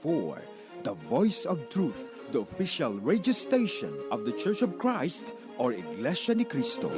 107.4, the voice of truth, the official radio station of the Church of Christ or Iglesia ni Cristo.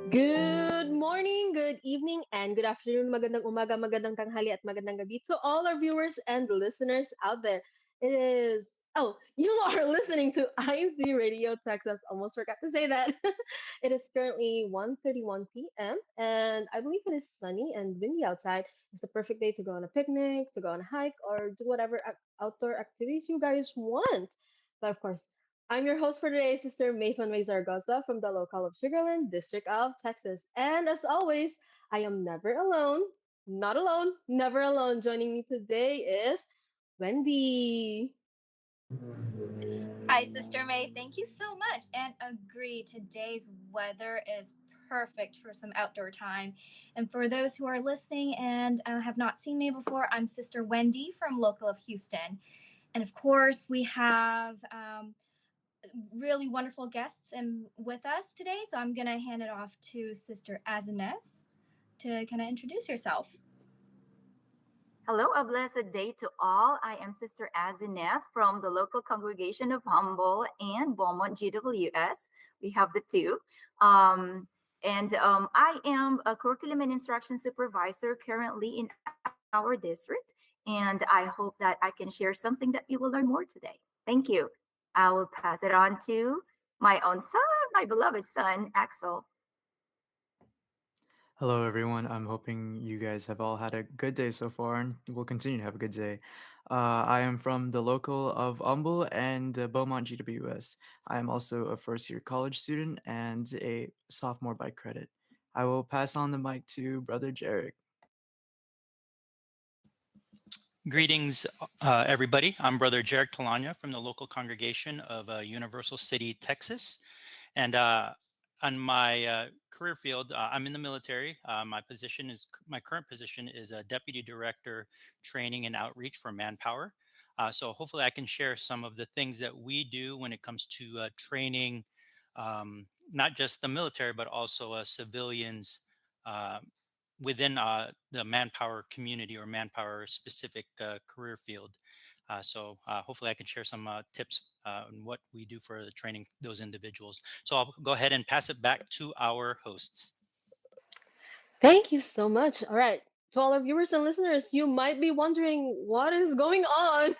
Good morning, good evening, and good afternoon. Magandang umaga, magandang tanghali, at magandang gabi to all our viewers and listeners out there. You are listening to INCRadio Texas. Almost forgot to say that. It is currently 1:31 p.m. and I believe it is sunny and windy outside. It's the perfect day to go on a picnic, to go on a hike, or do whatever outdoor activities you guys want. But of course, I'm your host for today, Sister Mayfan May Zaragoza from the local of Sugarland, District of Texas. And as always, I am never alone, not alone, never alone. Joining me today is Wendy. Hi, Sister May. Thank you so much. And agree, today's weather is perfect for some outdoor time. And for those who are listening and have not seen me before, I'm Sister Wendy from local of Houston. And of course, we have really wonderful guests with us today. So I'm going to hand it off to Sister Azeneth to kind of introduce yourself. Hello, a blessed day to all. I am Sister Azeneth from the local congregation of Humble and Beaumont GWS. We have the two. I am a curriculum and instruction supervisor currently in our district. And I hope that I can share something that you will learn more today. Thank you. I will pass it on to my own son, my beloved son, Axel. Hello, everyone. I'm hoping you guys have all had a good day so far and will continue to have a good day. I am from the local of Humble and Beaumont GWS. I am also a first year college student and a sophomore by credit. I will pass on the mic to Brother Jarek. Greetings, everybody. I'm Brother Jarek Talanya from the local congregation of Universal City, Texas. And on my career field, I'm in the military. My current position is a Deputy Director Training and Outreach for Manpower. So hopefully I can share some of the things that we do when it comes to training, not just the military, but also civilians within the manpower community or manpower specific career field. So hopefully I can share some tips on what we do for the training those individuals. So I'll go ahead and pass it back to our hosts. Thank you so much. All right. To all our viewers and listeners, you might be wondering what is going on.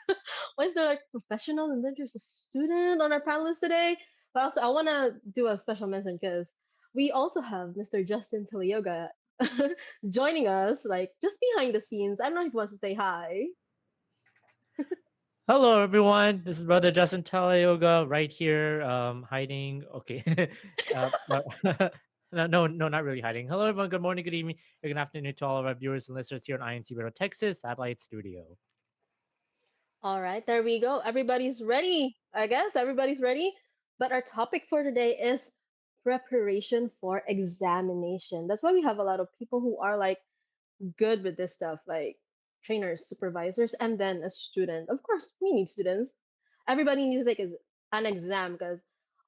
Why is there like professional and then there's a student on our panelist today? But also, I want to do a special mention because we also have Mr. Justin Tilioga joining us, like just behind the scenes. I don't know if he wants to say hi. Hello, everyone. This is Brother Justin Yoga right here, hiding. Okay. No, no, not really hiding. Hello, everyone. Good morning, good evening, or good afternoon to all of our viewers and listeners here in INCRadio Texas Satellite Studio. All right, there we go. Everybody's ready. I guess everybody's ready. But our topic for today is preparation for examination. That's why we have a lot of people who are like good with this stuff, like trainers, supervisors, and then a student. Of course, we need students. Everybody needs like an exam because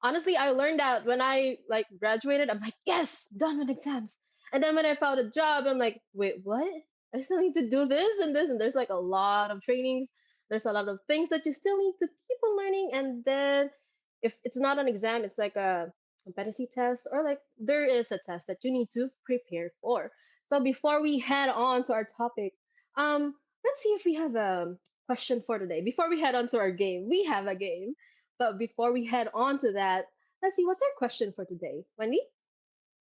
honestly, I learned that when I like graduated, I'm like, yes, done with exams. And then when I found a job, I'm like, wait, what? I still need to do this and this, and there's like a lot of trainings. There's a lot of things that you still need to keep on learning, and then if it's not an exam, it's like a competency test or like there is a test that you need to prepare for. So before we head on to our topic, let's see if we have a question for today. Before we head on to our game, we have a game. But before we head on to that, let's see what's our question for today, Wendy.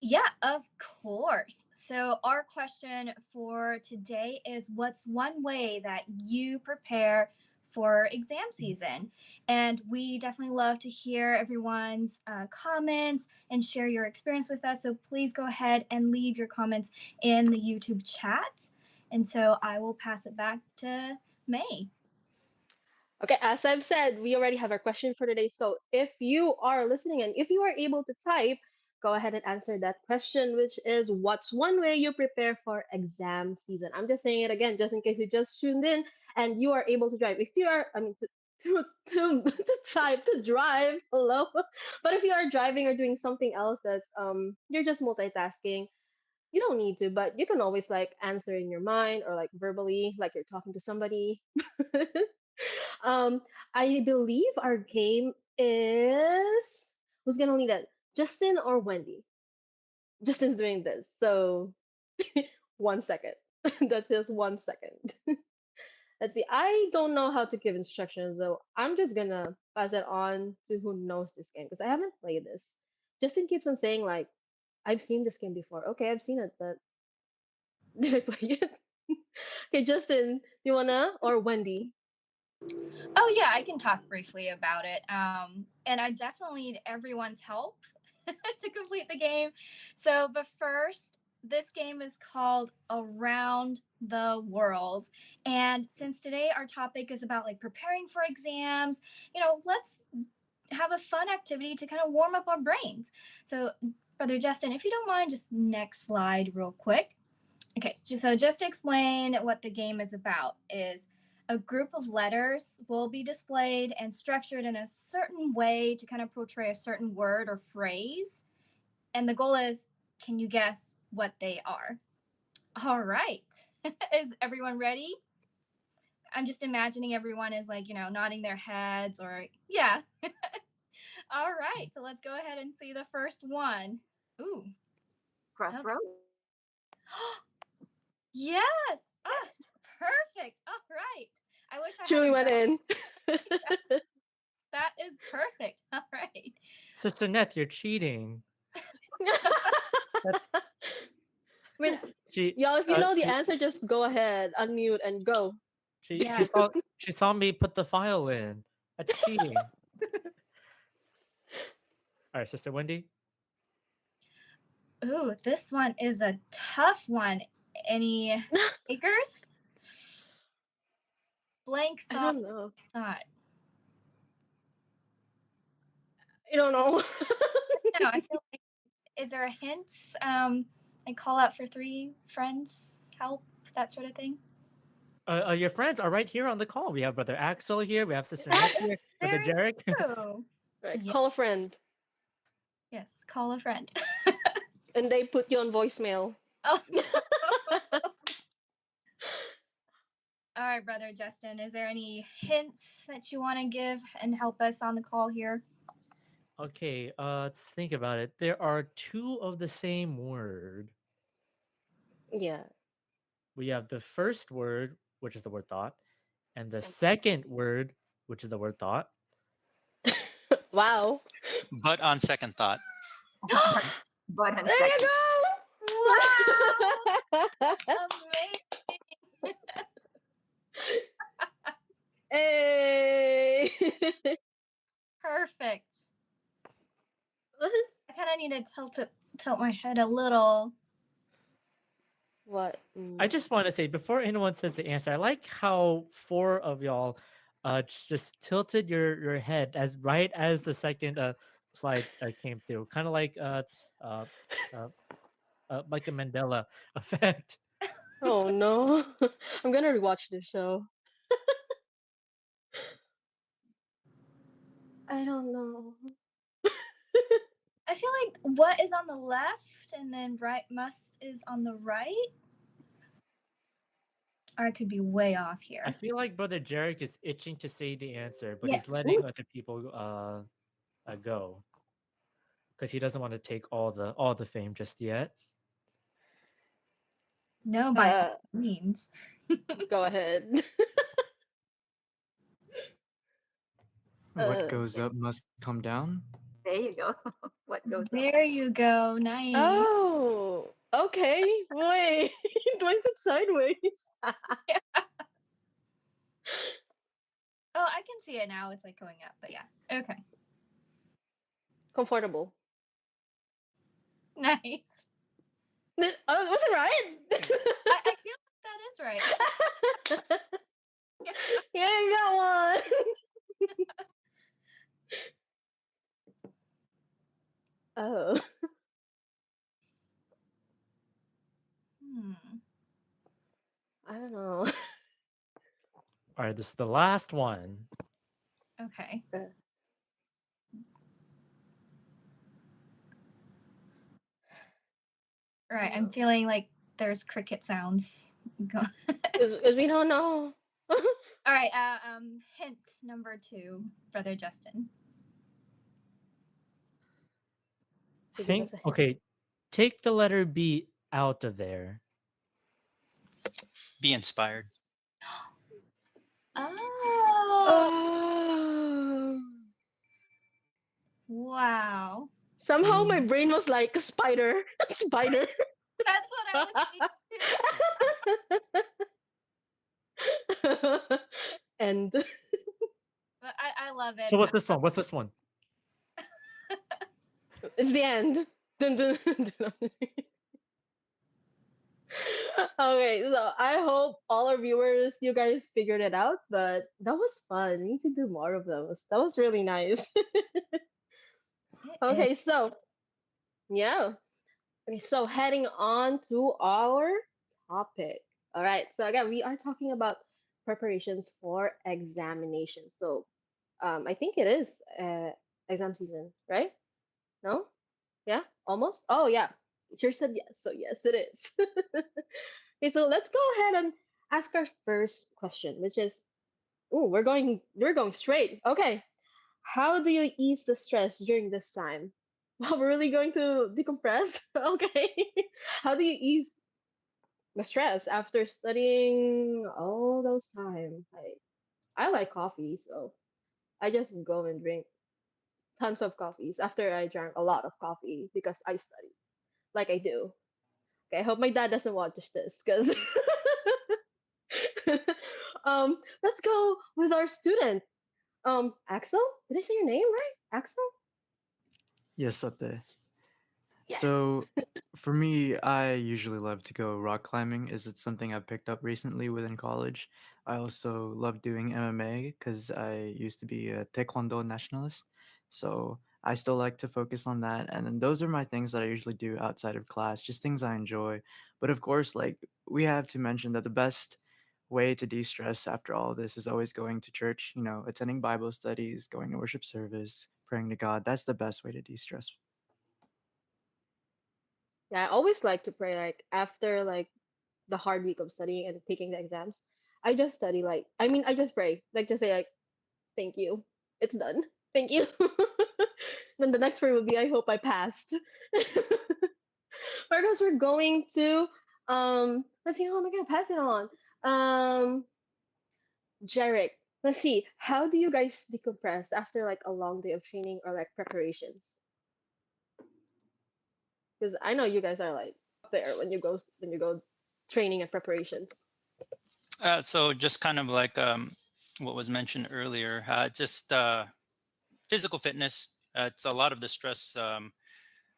Yeah, of course. So, our question for today is what's one way that you prepare for exam season? And we definitely love to hear everyone's comments and share your experience with us. So, please go ahead and leave your comments in the YouTube chat. And so, I will pass it back to May. Okay, as I've said, we already have our question for today. So if you are listening and if you are able to type, go ahead and answer that question, which is what's one way you prepare for exam season? I'm just saying it again, just in case you just tuned in. and you are able to drive. If you are, I mean, to type to drive, hello. But if you are driving or doing something else that's you're just multitasking, you don't need to, but you can always like answer in your mind or like verbally, like you're talking to somebody. um, I believe our game is who's gonna lead it? Justin or Wendy? Justin's doing this, so 1 second. That's just 1 second. Let's see. I don't know how to give instructions, so I'm just gonna pass it on to who knows this game because I haven't played this. Justin keeps on saying like, "I've seen this game before." Okay, I've seen it, but did I play it? Okay, Justin, you wanna or Wendy? Oh yeah, I can talk briefly about it. And I definitely need everyone's help to complete the game. So, but first, this game is called Around the World. And since today our topic is about like preparing for exams, let's have a fun activity to kind of warm up our brains. So, Brother Justin, if you don't mind, just next slide real quick. Okay, so just to explain what the game is about is a group of letters will be displayed and structured in a certain way to kind of portray a certain word or phrase. And the goal is, can you guess what they are? All right. Is everyone ready? I'm just imagining everyone is like, nodding their heads or, yeah. All right. So let's go ahead and see the first one. Ooh. Crossroad. Yes. Ah, perfect. All right. I wish I had Truly a went graph. in. That is perfect. All right. Sister Net, you're cheating. That's I mean, she. y'all, if you know the She answer, just go ahead, unmute, and go. she Yeah. she saw me put the file in. That's cheating. All right, Sister Wendy. Ooh, this one is a tough one. Any takers? Blank I thought. don't know. Thought. I don't know. No, I feel like. Is there a hint? I call out for 3 friends, help, that sort of thing. Your friends are right here on the call. We have Brother Axel here. We have Sister That Net is here. Brother very Jarek. true. Right, Yeah. call a friend, Yes, call a friend. and they put you on voicemail. Oh no. All right, Brother Justin, is there any hints that you want to give and help us on the call here? Okay, let's think about it. There are 2 of the same word. Yeah. We have the first word, which is the word thought, and the Second. second word, which is the word thought. Wow. But on second thought, But on There second. you Wow! go. Amazing. Hey. Perfect. I kind of need to tilt my head a little. What? I just want to say before anyone says the answer, I like how 4 of y'all just tilted your head as right as the second slide came through. Kind of uh, like a Mandela effect. Oh no. I'm gonna rewatch this show. I don't know. I feel like what is on the left and then right must is on the right. Or I could be way off I here. feel like Brother Jarek is itching to say the answer, but Yeah. he's letting other people go because he doesn't want to take all the fame just yet. No, by Uh, all means. go ahead. what uh, goes up must come down. There you go. What goes up? There you go. Nice. oh, okay. Wait, do I sit sideways? Oh, I can see it now. It's like going up, but yeah. Okay. Comfortable. Nice. Oh, was it right? I feel like that is right. Yeah, you got one. Oh, Hmm. I don't know. All right, this is the last one. Okay. Uh, All right. I'm feeling like there's cricket sounds. Because we don't know. All right. Hint number 2, Brother Justin. So give us Think, a hint. okay, take the letter B out of there. Be inspired. Oh, Oh. wow. Somehow my Mm, brain was like spider, spider. That's what I was thinking too. And But I love it. So what's this one? What's this one? it's the end. Dun, dun, dun, dun. Okay, so I hope all our viewers, you guys figured it out, but that was fun. We need to do more of those. That was really nice. It is. Okay, so yeah. Okay, so heading on to our topic. All right, so again, we are talking about preparations for examination. So I think it is exam season, right? No? Yeah? Almost? Oh, yeah. Teacher said yes, so yes, it is. Okay, so let's go ahead and ask our first question, which is, oh, we're going straight. Okay, how do you ease the stress during this time? Well, we're really going to decompress. Okay, how do you ease the stress after studying all those time? I like coffee, so I just go and drink tons of coffees after I drank a lot of coffee because I study like I do. Okay, I hope my dad doesn't watch this because let's go with our student. Axel? Did I say your name right? Axel? Yes, Ate. Yes. So, for me, I usually love to go rock climbing. Is it something I've picked up recently within college? I also love doing MMA because I used to be a Taekwondo nationalist. So, I still like to focus on that. And then those are my things that I usually do outside of class, just things I enjoy. But of course, like, we have to mention that the best way to de stress after all of this is always going to church, attending Bible studies, going to worship service, praying to God. That's the best way to de stress. Yeah, I always like to pray like after like the hard week of studying and taking the exams. I just study like I just pray. Like just say like thank you. It's done. Thank you. Then the next prayer will be I hope I passed. Marcos, we're going to let's see how am I gonna pass it on? Um Jarek, let's see. How do you guys decompress after like a long day of training or like preparations? Because I know you guys are like up there when you go training and preparations. So just kind of like what was mentioned earlier, just physical fitness. It's a lot of the stress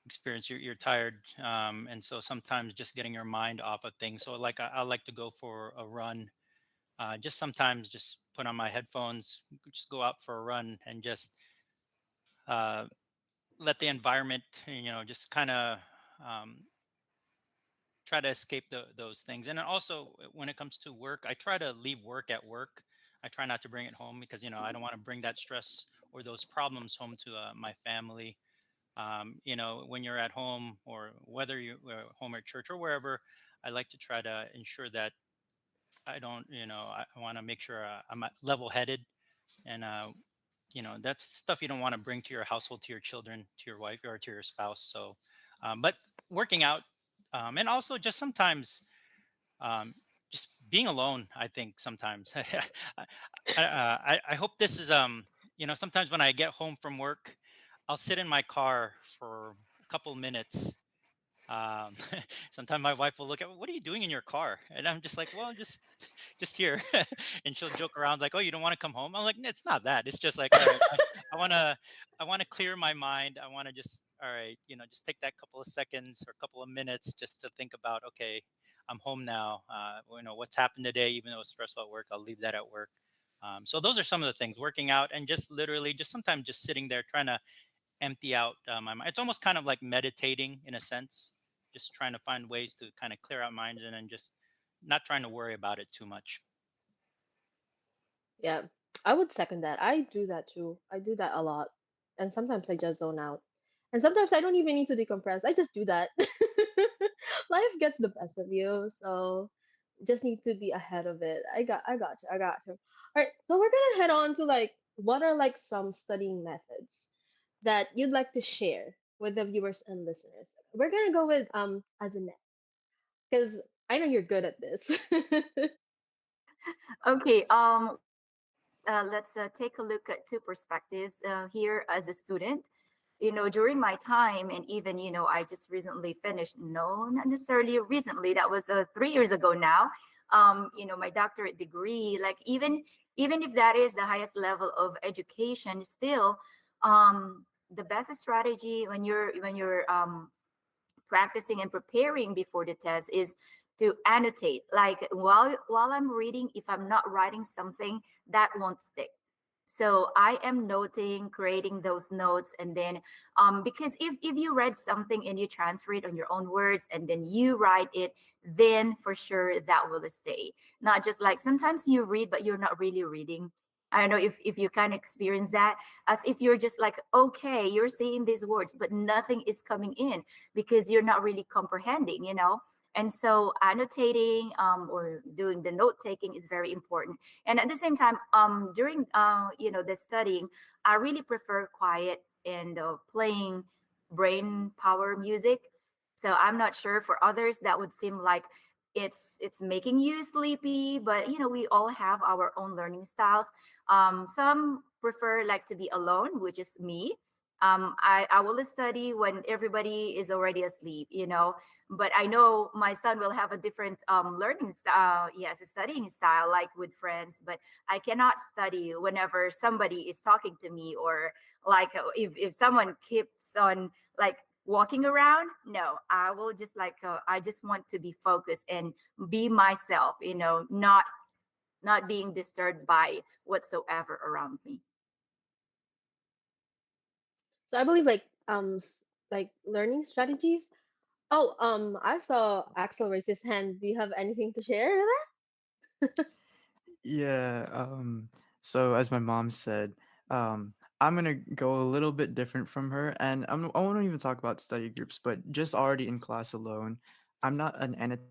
experience. You're tired, and so sometimes just getting your mind off of things. So like I like to go for a run. Just sometimes just put on my headphones, just go out for a run, and just uh, let the environment, just kind of um, try to escape those things. And then also when it comes to work, I try to leave work at work. I try not to bring it home because I don't want to bring that stress or those problems home to my family. When you're at home or whether you're home or church or wherever, I like to try to ensure that I don't, I want to make sure I'm level headed. And that's stuff you don't want to bring to your household, to your children, to your wife, or to your spouse. So but working out, and also just sometimes um, just being alone, I think sometimes I hope this is sometimes when I get home from work, I'll sit in my car for a couple minutes. um Sometimes my wife will look at, what are you doing in your car? And I'm just like, well, just here. And she'll joke around like, oh, you don't want to come home? I'm like, "No, it's not that. It's just like, all right, I want to clear my mind. I want to just, all right, just take that couple of seconds or a couple of minutes just to think about, okay, I'm home now. What's happened today, even though it's stressful at work, I'll leave that at work. So those are some of the things, working out and just literally just sometimes just sitting there trying to empty out my mind. It's almost kind of like meditating in a sense, just trying to find ways to kind of clear out minds and then just not trying to worry about it too much. Yeah, I would second that. I do that too. I do that a lot. And sometimes I just zone out. And sometimes I don't even need to decompress. I just do that. Life gets the best of you, so just need to be ahead of it. I got you. I got you. All right, so we're gonna head on to like what are like some studying methods that you'd like to share with the viewers and listeners. We're gonna go with as a net because I know you're good at this. Okay, let's take a look at two perspectives here as a student. During my time, and even, I just recently finished, no, not necessarily recently, that was 3 years ago now. My doctorate degree, like even if that is the highest level of education, still, the best strategy when you're practicing and preparing before the test is to annotate, like while I'm reading, if I'm not writing something, that won't stick. So I am noting, creating those notes, and then because if you read something and you transfer it on your own words and then you write it, then for sure that will stay. Not just like sometimes you read but you're not really reading. I don't know if you kind of experience that, as if you're just like, okay, you're saying these words but nothing is coming in because you're not really comprehending. And so annotating or doing the note taking is very important. And at the same time, during the studying, I really prefer quiet and playing brain power music. So I'm not sure, for others that would seem like it's making you sleepy, but we all have our own learning styles. Some prefer like to be alone, which is me. I will study when everybody is already asleep. But I know my son will have a different learning style, yes, studying style, like with friends. But I cannot study whenever somebody is talking to me, or like if someone keeps on like walking around. No, I will just like I just want to be focused and be myself, not being disturbed by whatsoever around me. So I believe like like learning strategies. Oh, I saw Axel raise his hand. Do you have anything to share with that? Yeah, so as my mom said, I'm gonna go a little bit different from her, and I won't even talk about study groups, but just already in class alone, I'm not an annotation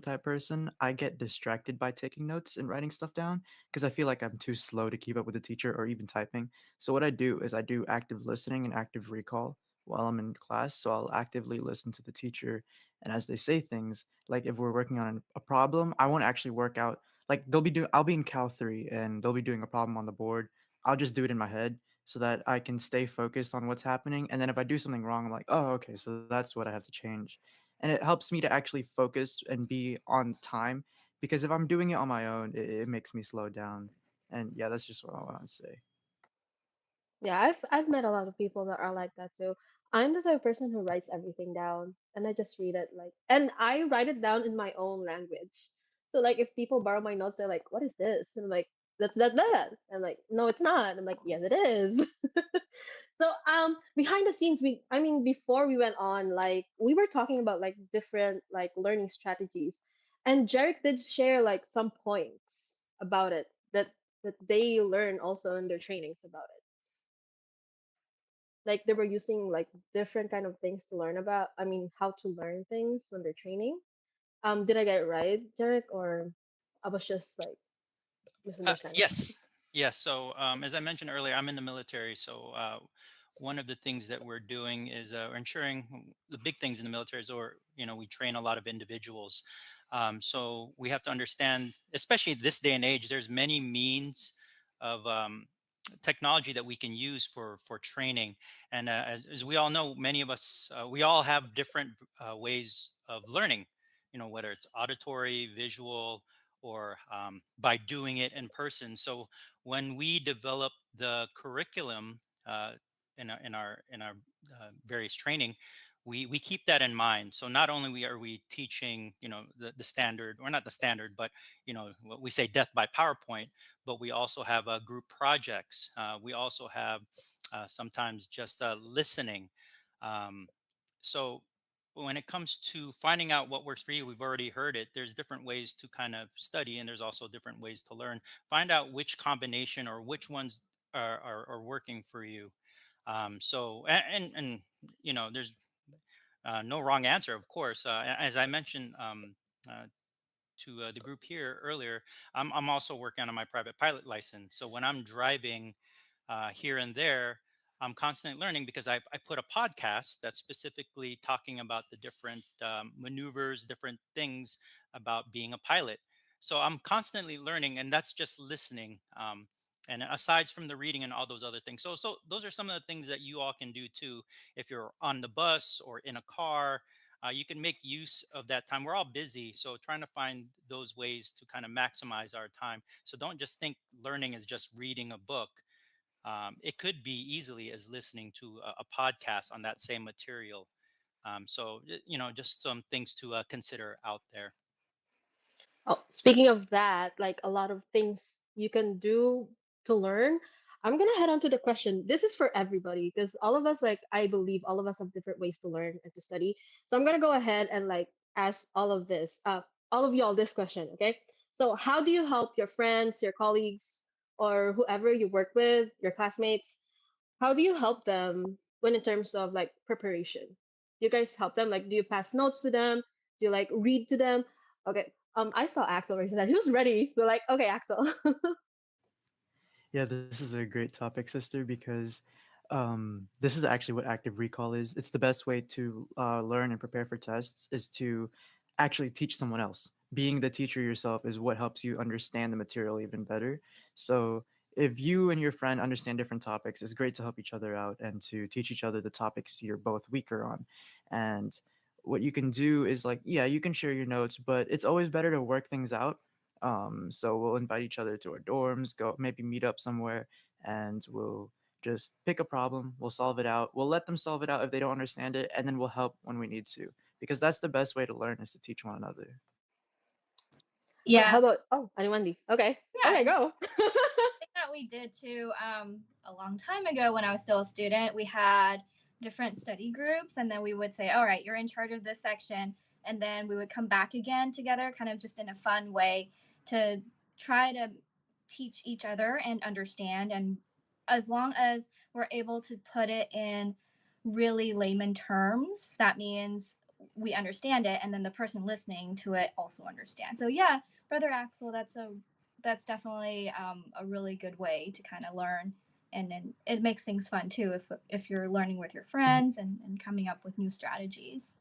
type person. I get distracted by taking notes and writing stuff down because I feel like I'm too slow to keep up with the teacher or even typing. So what I do is I do active listening and active recall while I'm in class. So I'll actively listen to the teacher, and as they say things, like if we're working on a problem, I won't actually work out like I'll be in Cal 3 and they'll be doing a problem on the board. I'll just do it in my head so that I can stay focused on what's happening. And then if I do something wrong, I'm like, oh, okay, so that's what I have to change. And it helps me to actually focus and be on time because if I'm doing it on my own, it makes me slow down. And yeah, that's just what I want to say. Yeah, I've met a lot of people that are like that too. I'm the type of person who writes everything down and I just read it like, and I write it down in my own language. So like if people borrow my notes, they're like, "What is this?" And I'm like, "That's that." And like, "No, it's not." I'm like, "Yes, it is." So behind the scenes, I mean before we went on, like we were talking about like different like learning strategies, and Jarek did share like some points about it that they learn also in their trainings about it, like they were using like different kind of things to learn about, I mean how to learn things when they're training. Did I get it right, Jarek, or I was just like misunderstanding something? Yes, yes. So as I mentioned earlier, I'm in the military. So one of the things that we're doing is ensuring the big things in the military is, or we train a lot of individuals. So we have to understand, especially this day and age, there's many means of technology that we can use for training. And as we all know, many of us, we all have different ways of learning. Whether it's auditory, visual, or by doing it in person. So when we develop the curriculum in our various training, we keep that in mind. So not only are we teaching, the standard, or not the standard, but what we say death by PowerPoint, but we also have group projects. We also have sometimes just listening. Um, so when it comes to finding out what works for you, we've already heard it. There's different ways to kind of study, and there's also different ways to learn. Find out which combination or which ones are working for you. So, and there's no wrong answer, of course. As I mentioned uh, to the group here earlier, I'm also working on my private pilot license. So when I'm driving here and there, I'm constantly learning because I put a podcast that's specifically talking about the different maneuvers, different things about being a pilot. So I'm constantly learning, and that's just listening. And aside from the reading and all those other things, so those are some of the things that you all can do too. If you're on the bus or in a car, you can make use of that time. We're all busy, so trying to find those ways to kind of maximize our time. So don't just think learning is just reading a book. It could be easily as listening to a podcast on that same material. Just some things to consider out there. Oh, speaking of that, like a lot of things you can do to learn. I'm gonna head on to the question. This is for everybody because all of us, like I believe, all of us have different ways to learn and to study. So I'm gonna go ahead and like ask all of y'all this question. Okay. So how do you help your friends, your colleagues, or whoever you work with, your classmates? How do you help them when in terms of like preparation? Do you guys help them? Like, do you pass notes to them? Do you like read to them? Okay. I saw Axel raise his hand. He was ready. We're like, okay, Axel. Yeah, this is a great topic, sister, because this is actually what active recall is. It's the best way to learn and prepare for tests is to actually teach someone else. Being the teacher yourself is what helps you understand the material even better. So if you and your friend understand different topics, it's great to help each other out and to teach each other the topics you're both weaker on. And what you can do is like, yeah, you can share your notes, but it's always better to work things out. So we'll invite each other to our dorms, go maybe meet up somewhere, and we'll just pick a problem. We'll solve it out. We'll let them solve it out if they don't understand it, and then we'll help when we need to. Because that's the best way to learn is to teach one another. All right, Yeah, how about anyone? Okay. yeah, Okay, and go. thing that we did too a long time ago when I was still a student, we had different study groups, and then we would say, all right, you're in charge of this section. And then we would come back again together, kind of just in a fun way to try to teach each other and understand. And as long as we're able to put it in really layman terms, that means we understand it, and then the person listening to it also understands. So yeah, Brother Axel, that's definitely a really good way to kind of learn, and then it makes things fun too if you're learning with your friends and coming up with new strategies.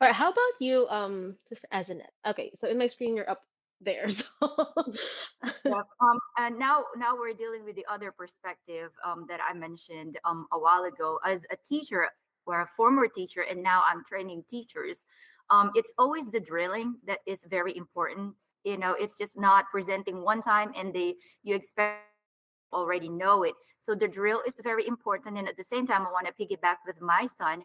All right, how about you, just as a net? Okay, so in my screen you're up there. So Yeah. And now we're dealing with the other perspective that I mentioned a while ago. As a teacher or a former teacher, and now I'm training teachers, it's always the drilling that is very important. It's just not presenting one time and you expect already know it. So the drill is very important. And at the same time, I want to piggyback with my son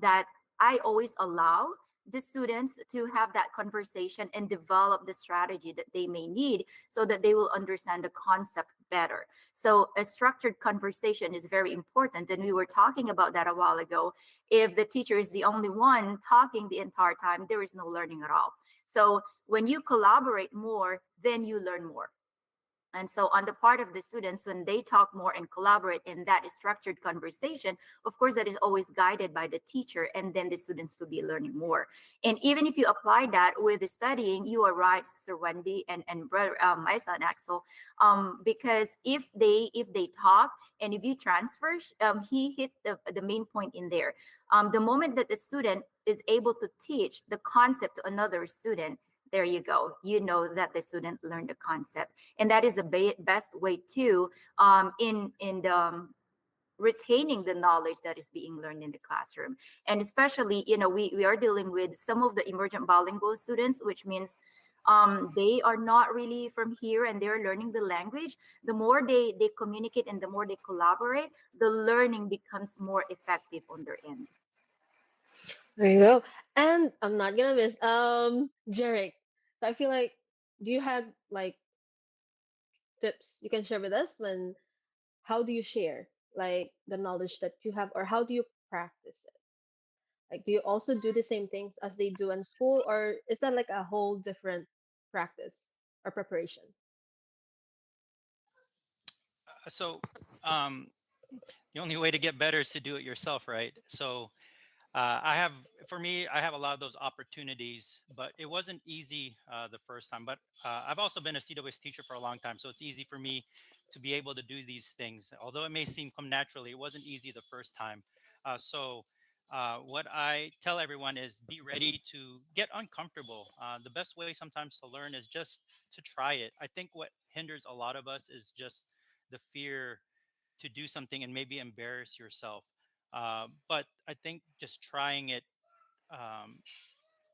that I always allow the students to have that conversation and develop the strategy that they may need so that they will understand the concept better. So a structured conversation is very important. And we were talking about that a while ago. If the teacher is the only one talking the entire time, there is no learning at all. So when you collaborate more, then you learn more. And so, on the part of the students, when they talk more and collaborate in that structured conversation, of course, that is always guided by the teacher, and then the students will be learning more. And even if you apply that with the studying, you are right, Sister Wendy and brother, my son Axel, because if they talk and if you transfer, he hit the main point in there. The moment that the student is able to teach the concept to another student, there you go. You know that the student learned the concept, and that is the best way to in the retaining the knowledge that is being learned in the classroom. And especially, we are dealing with some of the emergent bilingual students, which means they are not really from here and they're learning the language. The more they communicate and the more they collaborate, the learning becomes more effective on their end. there you go. And I'm not gonna miss Jarek. So I feel like, do you have like tips you can share with us when how do you share like the knowledge that you have, or how do you practice it? Like, do you also do the same things as they do in school, or is that like a whole different practice or preparation? So um, the only way to get better is to do it yourself, right? So I have, for me, I have a lot of those opportunities, but it wasn't easy the first time. But I've also been a CWS teacher for a long time, so it's easy for me to be able to do these things. Although it may seem come naturally, it wasn't easy the first time. What I tell everyone is be ready to get uncomfortable. The best way sometimes to learn is just to try it. I think what hinders a lot of us is just the fear to do something and maybe embarrass yourself. But I think just trying it, um,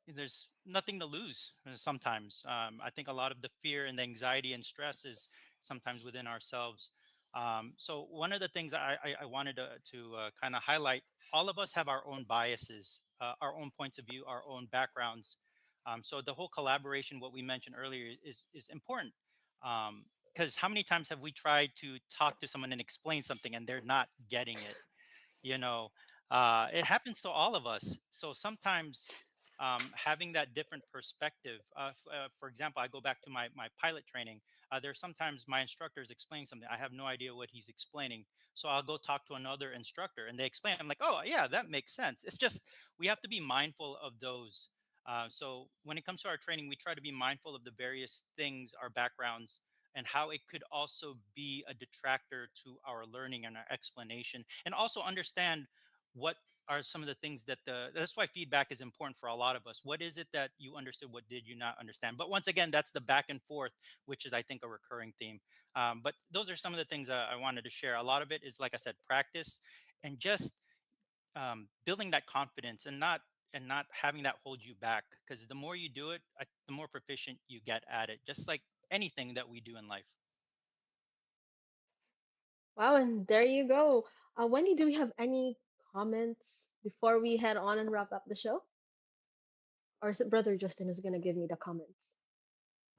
there's nothing to lose sometimes. I think a lot of the fear and the anxiety and stress is sometimes within ourselves. So one of the things I wanted to kind of highlight, all of us have our own biases, our own points of view, our own backgrounds. So the whole collaboration, what we mentioned earlier, is important. Because how many times have we tried to talk to someone and explain something and they're not getting it? you know it happens to all of us. So sometimes having that different perspective, for example, I go back to my pilot training. There's sometimes my instructor is explaining something, I have no idea what he's explaining, so I'll go talk to another instructor and they explain. I'm like, oh yeah, that makes sense. It's just we have to be mindful of those. So when it comes to our training, we try to be mindful of the various things, our backgrounds, and how it could also be a detractor to our learning and our explanation, and also understand what are some of the things that that's why feedback is important for a lot of us. What is it that you understood, what did you not understand? But once again, that's the back and forth, which is, I think, a recurring theme. But those are some of the things I wanted to share. A lot of it is, like I said, practice, and just building that confidence, and not having that hold you back, because the more you do it, the more proficient you get at it, just like anything that we do in life. Wow, and there you go. Wendy, do we have any comments before we head on and wrap up the show? Or is it Brother Justin who's going to give me the comments?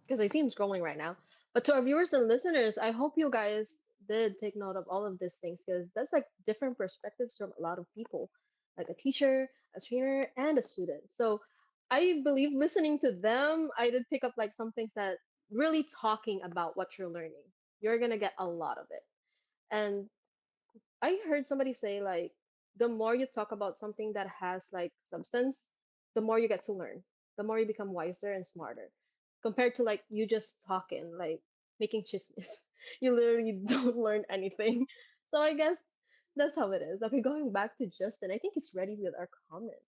Because I see him scrolling right now. But to our viewers and listeners, I hope you guys did take note of all of these things, because that's like different perspectives from a lot of people, like a teacher, a trainer, and a student. So I believe listening to them, I did pick up like some things that really talking about what you're learning. You're going to get a lot of it. And I heard somebody say like the more you talk about something that has like substance, the more you get to learn. The more you become wiser and smarter. Compared to like you just talking, like making chismes. You literally don't learn anything. So I guess that's how it is. Okay, going back to Justin, I think he's ready with our comments.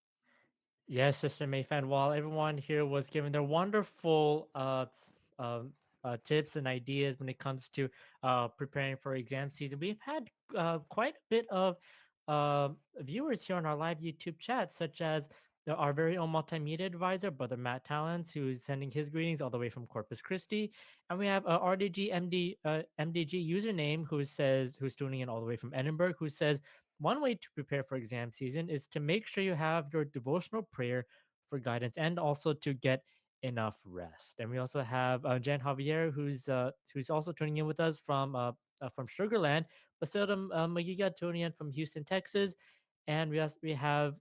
Yes, Sister Mayfan. While everyone here was given their wonderful tips and ideas when it comes to preparing for exam season, we've had quite a bit of viewers here on our live YouTube chat, such as our very own multimedia advisor, Brother Matt Talents, who's sending his greetings all the way from Corpus Christi. And we have RDG MDG username who's tuning in all the way from Edinburgh, who says, one way to prepare for exam season is to make sure you have your devotional prayer for guidance and also to get enough rest. And we also have Jan Javier, who's also tuning in with us from Sugarland, Basilda Magiga tuning in from Houston, Texas. And we have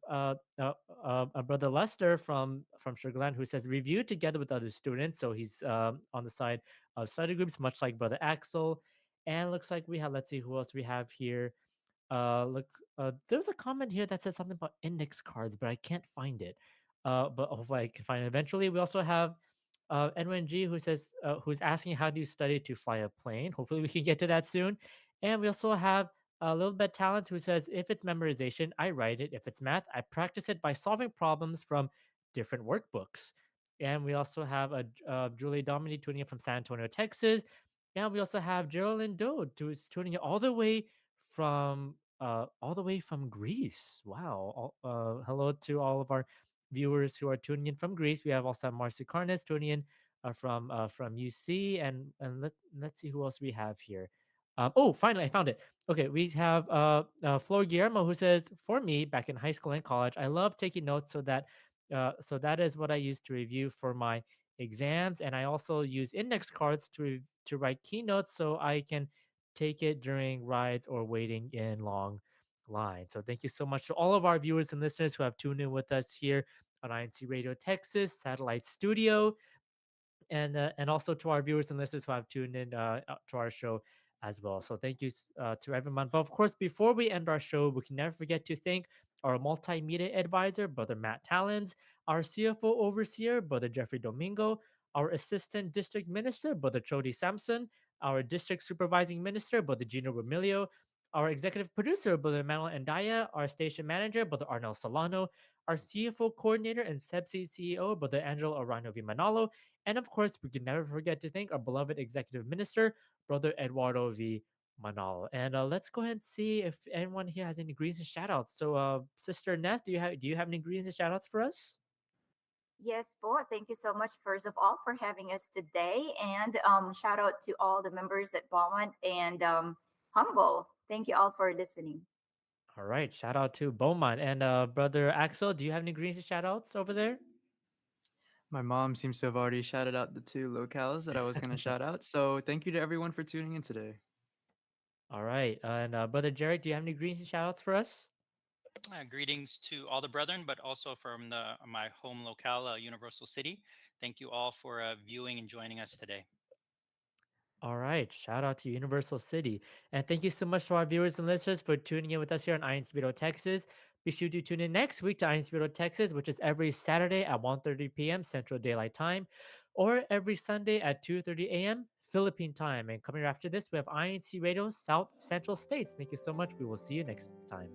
brother Lester from Sugarland, who says review together with other students. So he's on the side of study groups, much like brother Axel. And looks like we have, let's see who else we have here. Look, there's a comment here that said something about index cards, but I can't find it. But hopefully I can find it eventually. We also have Edwin G, who says who's asking how do you study to fly a plane. Hopefully we can get to that soon. And we also have Little Bit Talent, who says if it's memorization, I write it. If it's math, I practice it by solving problems from different workbooks. And we also have Julie Domini tuning in from San Antonio, Texas. And we also have Geraldine Doe, who's tuning in all the way from Greece. Wow. Hello to all of our viewers who are tuning in from Greece. We have also Marcy Carnes tuning in from UC, and let's see who else we have here. Oh, finally, I found it. Okay, we have Flor Guillermo, who says, "For me, back in high school and college, I love taking notes so that is what I use to review for my exams, and I also use index cards to write keynotes so I can take it during rides or waiting in long line. So thank you so much to all of our viewers and listeners who have tuned in with us here on INC Radio Texas Satellite Studio, and also to our viewers and listeners who have tuned in to our show as well. So thank you to everyone. But of course, before we end our show, we can never forget to thank our multimedia advisor, Brother Matt Tallons, our CFO overseer, Brother Jeffrey Domingo, our assistant district minister, Brother Chody Sampson, our district supervising minister, Brother Gino Remilio, our executive producer, Brother Manuel Andaya, our station manager, Brother Arnel Solano, our CFO coordinator and CEBSI CEO, Brother Angelo Arano Vimanalo, and of course, we can never forget to thank our beloved executive minister, Brother Eduardo V. Manal. And let's go ahead and see if anyone here has any greetings and shout outs. So, Sister Neth, do you have any greetings and shout outs for us? Yes, po. Thank you so much, first of all, for having us today. And shout out to all the members at Beaumont and Humble. Thank you all for listening. All right, shout out to Beaumont. And Brother Axel, do you have any greetings and shout outs over there? My mom seems to have already shouted out the two locales that I was going to shout out. So thank you to everyone for tuning in today. All right. And Brother Jarek, do you have any greetings and shout outs for us? Greetings to all the brethren, but also from my home locale, Universal City. Thank you all for viewing and joining us today. All right. Shout out to Universal City. And thank you so much to our viewers and listeners for tuning in with us here on INCRadio Texas. Be sure to tune in next week to INCRadio Texas, which is every Saturday at 1:30 p.m. Central Daylight Time, or every Sunday at 2:30 a.m. Philippine Time. And coming after this, we have INC Radio South Central States. Thank you so much. We will see you next time.